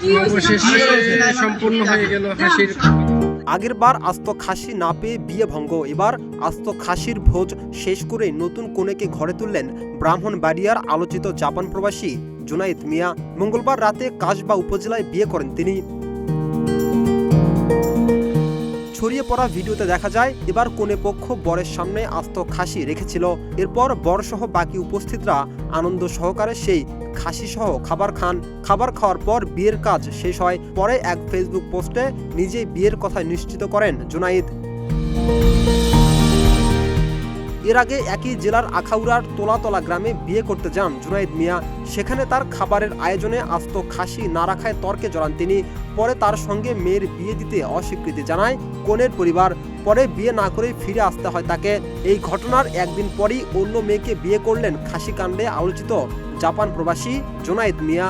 অবশেষে সম্পূর্ণ হয়ে গেল হাসির। আগের বার আস্ত খাসি না পেয়ে বিয়ে ভঙ্গ, এবার আস্ত খাসির ভোজ শেষ করে নতুন কনেকে ঘরে তুললেন ব্রাহ্মণবাড়িয়ার আলোচিত জাপান প্রবাসী জুনায়েদ মিয়া। মঙ্গলবার রাতে কাসবা উপজেলায় বিয়ে করেন তিনি। ছড়িয়ে পড়া ভিডিওতে দেখা যায় এবার কনে পক্ষ বরের সামনে আস্ত খাসি রেখেছিল। এরপর বরসহ বাকি উপস্থিতরা আনন্দ সহকারে সেই খাসি সহ খাবার খান। খাবার খাওয়ার পর বিয়ের কাজ শেষ হয়। পরে এক ফেসবুক পোস্টে নিজেই বিয়ের কথা নিশ্চিত করেন জুনায়েদ। এর আগে একই জেলার আখাউড়ার তোলাতলা গ্রামে বিয়ে করতে যান জুনায়েদ মিয়া। সেখানে তার খাবারের আয়োজনে আস্ত খাসি না রাখায় তর্কে জড়ান তিনি। পরে তার সঙ্গে মেয়ের বিয়ে দিতে অস্বীকৃতি জানায় কনের পরিবার। পরে বিয়ে না করেই ফিরে আসতে হয় তাকে। এই ঘটনার একদিন পরই অন্য মেয়েকে বিয়ে করলেন খাসি কাণ্ডে আলোচিত জাপান প্রবাসী জুনায়েদ মিয়া।